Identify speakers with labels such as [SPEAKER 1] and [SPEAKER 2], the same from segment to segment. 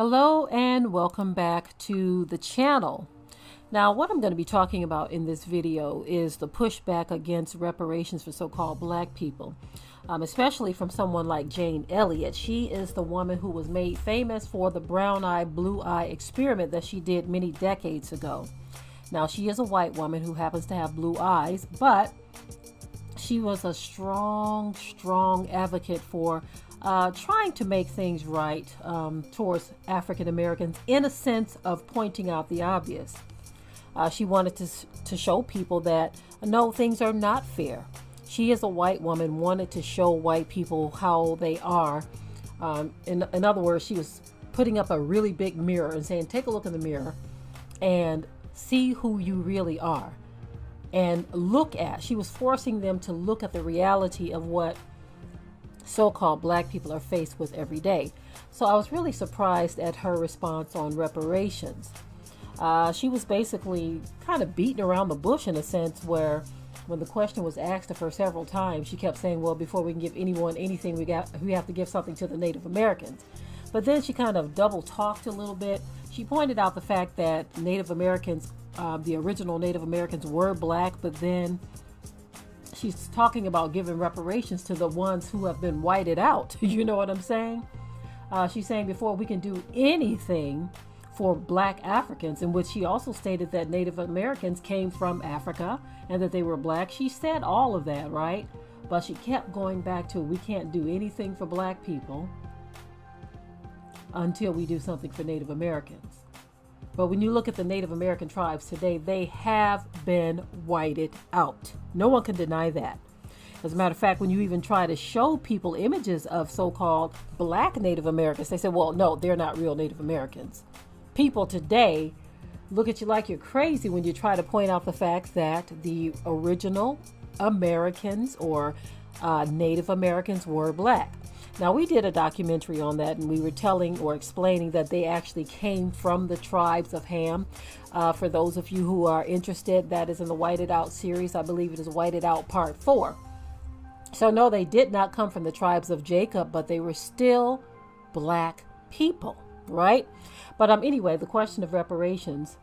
[SPEAKER 1] Hello and welcome back to the channel. Now, what I'm going to be talking about in this video is the pushback against reparations for so-called black people, especially from someone like Jane Elliot. She is the woman who was made famous for the brown eye, blue eye experiment that she did many decades ago. Now, she is a white woman who happens to have blue eyes, but she was a strong advocate for trying to make things right towards African Americans, in a sense of pointing out the obvious. She wanted to show people that no, things are not fair. She, as a white woman, wanted to show white people how they are. In other words, she was putting up a really big mirror and saying, take a look in the mirror and see who you really are. And she was forcing them to look at the reality of what so-called black people are faced with every day. So I was really surprised at her response on reparations. She was basically kind of beating around the bush, in a sense, where when the question was asked of her several times, she kept saying, well, before we can give anyone anything, we have to give something to the Native Americans. But then she kind of double talked a little bit. She pointed out the fact that Native Americans, the original Native Americans, were black, but then she's talking about giving reparations to the ones who have been whited out. You know what I'm saying? She's saying before we can do anything for black Africans, in which she also stated that Native Americans came from Africa and that they were black. She said all of that, right? But she kept going back to, we can't do anything for black people until we do something for Native Americans. But when you look at the Native American tribes today, they have been whited out. No one can deny that. As a matter of fact, when you even try to show people images of so-called black Native Americans, they say, well, no, they're not real Native Americans. People today look at you like you're crazy when you try to point out the fact that the original Americans or Native Americans were black. Now, we did a documentary on that, and we were telling or explaining that they actually came from the tribes of Ham. For those of you who are interested, that is in the Whited Out series. I believe it is Whited Out Part 4. So no, they did not come from the tribes of Jacob, but they were still black people, right? But anyway, the question of reparations,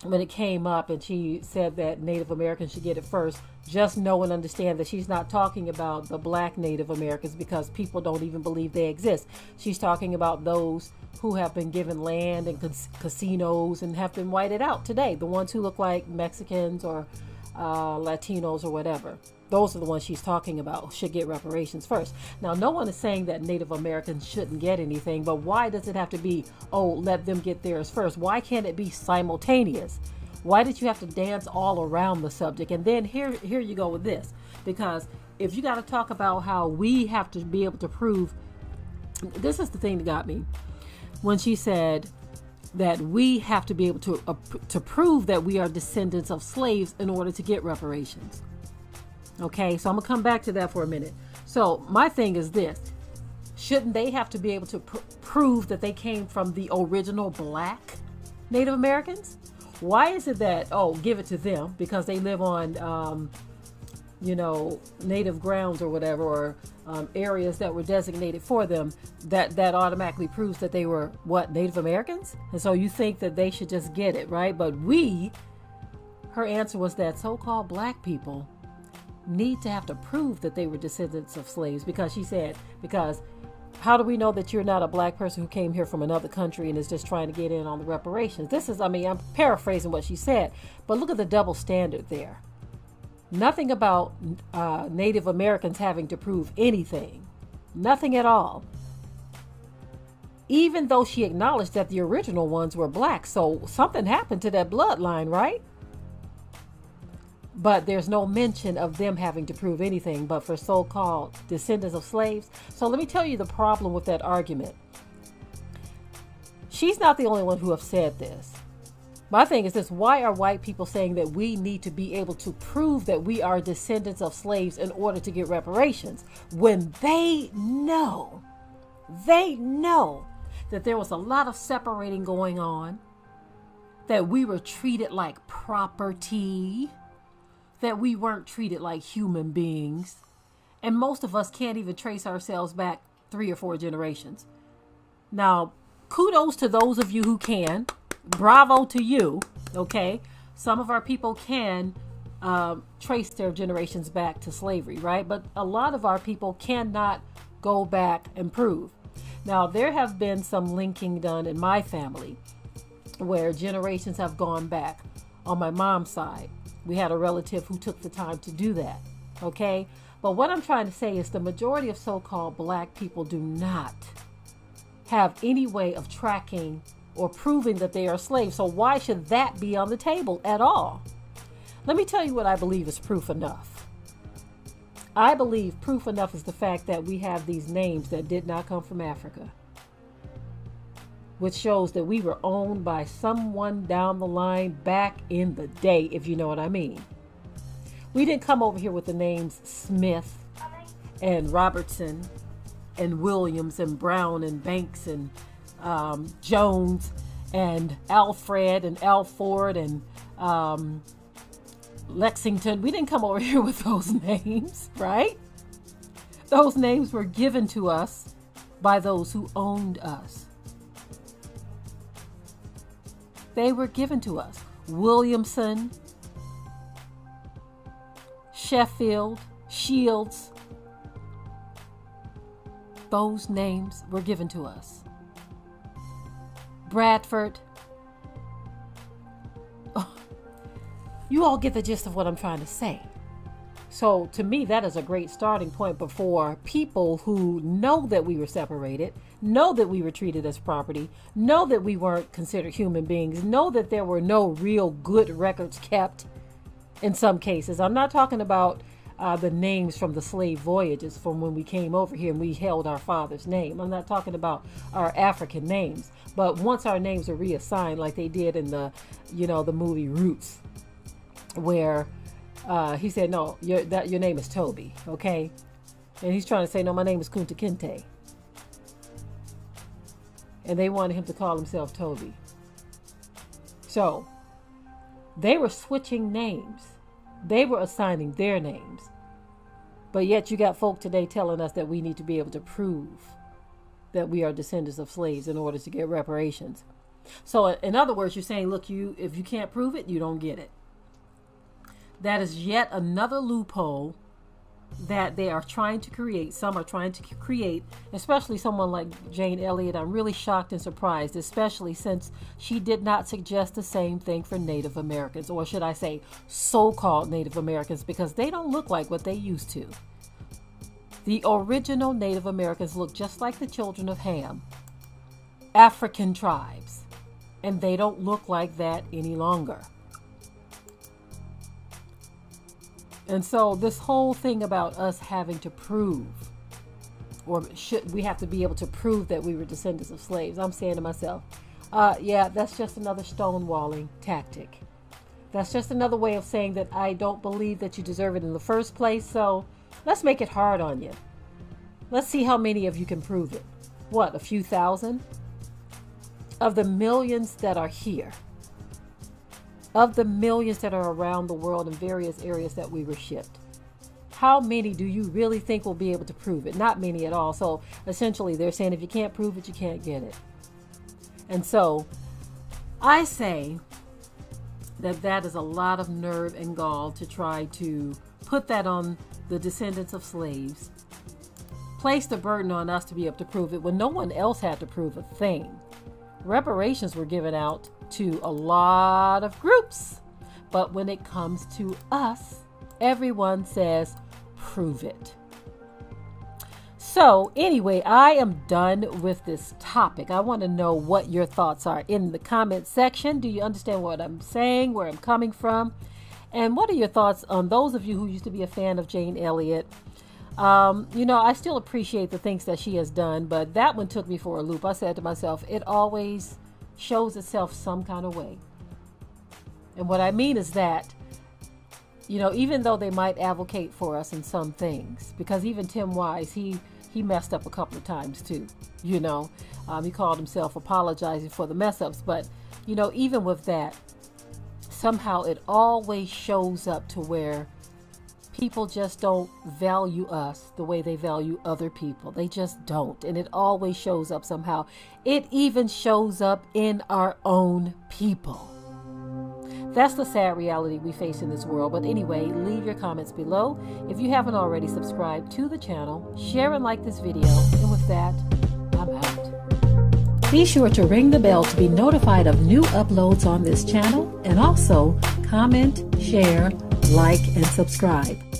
[SPEAKER 1] when it came up and she said that Native Americans should get it first, just know and understand that she's not talking about the black Native Americans, because people don't even believe they exist. She's talking about those who have been given land and casinos and have been whited out today. The ones who look like Mexicans or Latinos or whatever. Those are the ones she's talking about should get reparations first. Now, no one is saying that Native Americans shouldn't get anything, but why does it have to be, oh, let them get theirs first? Why can't it be simultaneous? Why did you have to dance all around the subject? And then here you go with this. Because if you got to talk about how we have to be able to prove, this is the thing that got me. When she said that we have to be able to prove that we are descendants of slaves in order to get reparations. Okay, so I'm gonna come back to that for a minute. So my thing is this: shouldn't they have to be able to prove that they came from the original black Native Americans? Why is it that, oh, give it to them because they live on native grounds or whatever, or areas that were designated for them, that automatically proves that they were what, Native Americans? And so you think that they should just get it, right? But her answer was that so-called black people need to have to prove that they were descendants of slaves, because she said, because how do we know that you're not a black person who came here from another country and is just trying to get in on the reparations? This is, I'm paraphrasing what she said, but look at the double standard there. Nothing about Native Americans having to prove anything. Nothing at all. Even though she acknowledged that the original ones were black. So something happened to that bloodline, right? But there's no mention of them having to prove anything but for so-called descendants of slaves. So let me tell you the problem with that argument. She's not the only one who have said this. My thing is this: why are white people saying that we need to be able to prove that we are descendants of slaves in order to get reparations, when they know that there was a lot of separating going on, that we were treated like property, that we weren't treated like human beings, and most of us can't even trace ourselves back 3 or 4 generations. Now, kudos to those of you who can. Bravo to you. Okay. Some of our people can trace their generations back to slavery, right? But a lot of our people cannot go back and prove. Now, there have been some linking done in my family where generations have gone back. On my mom's side, we had a relative who took the time to do that. Okay. But what I'm trying to say is the majority of so-called black people do not have any way of tracking or proving that they are slaves. So why should that be on the table at all? Let me tell you what I believe is proof enough. I believe proof enough is the fact that we have these names that did not come from Africa, which shows that we were owned by someone down the line back in the day, if you know what I mean. We didn't come over here with the names Smith and Robertson and Williams and Brown and Banks and Jones and Alfred and Alford and Lexington. We didn't come over here with those names, right? Those names were given to us by those who owned us. They were given to us. Williamson, Sheffield, Shields. Those names were given to us. Bradford. Oh, you all get the gist of what I'm trying to say. So to me, that is a great starting point before people who know that we were separated, know that we were treated as property, know that we weren't considered human beings, know that there were no real good records kept in some cases. I'm not talking about the names from the slave voyages from when we came over here and we held our father's name. I'm not talking about our African names. But once our names are reassigned, like they did in the movie Roots, where he said, no, your name is Toby, okay? And he's trying to say, no, my name is Kunta Kinte. And they wanted him to call himself Toby. So they were switching names. They were assigning their names. But yet you got folk today telling us that we need to be able to prove that we are descendants of slaves in order to get reparations. So in other words, you're saying, look, if you can't prove it, you don't get it. That is yet another loophole that they are trying to create. Some are trying to create, especially someone like Jane Elliot. I'm really shocked and surprised, especially since she did not suggest the same thing for Native Americans, or should I say so-called Native Americans, because they don't look like what they used to. The original Native Americans look just like the children of Ham, African tribes, and they don't look like that any longer. And so this whole thing about us having to prove, or should we have to be able to prove that we were descendants of slaves, I'm saying to myself, yeah, that's just another stonewalling tactic. That's just another way of saying that I don't believe that you deserve it in the first place. So let's make it hard on you. Let's see how many of you can prove it. What, a few thousand? Of the millions that are here, of the millions that are around the world in various areas that we were shipped, how many do you really think will be able to prove it? Not many at all. So essentially they're saying if you can't prove it, you can't get it. And so I say that is a lot of nerve and gall to try to put that on the descendants of slaves, place the burden on us to be able to prove it when no one else had to prove a thing. Reparations were given out to a lot of groups, but when it comes to us, everyone says, prove it. So anyway, I am done with this topic. I want to know what your thoughts are in the comment section. Do you understand what I'm saying, where I'm coming from? And what are your thoughts on those of you who used to be a fan of Jane Elliot? I still appreciate the things that she has done, but that one took me for a loop. I said to myself, it always shows itself some kind of way. And what I mean is that, even though they might advocate for us in some things, because even Tim Wise, he messed up a couple of times too, he called himself apologizing for the mess ups, but even with that, somehow it always shows up to where people just don't value us the way they value other people. They just don't. And it always shows up somehow. It even shows up in our own people. That's the sad reality we face in this world. But anyway, leave your comments below. If you haven't already subscribed to the channel, share and like this video. And with that, I'm out. Be sure to ring the bell to be notified of new uploads on this channel. And also comment, share, like, and subscribe.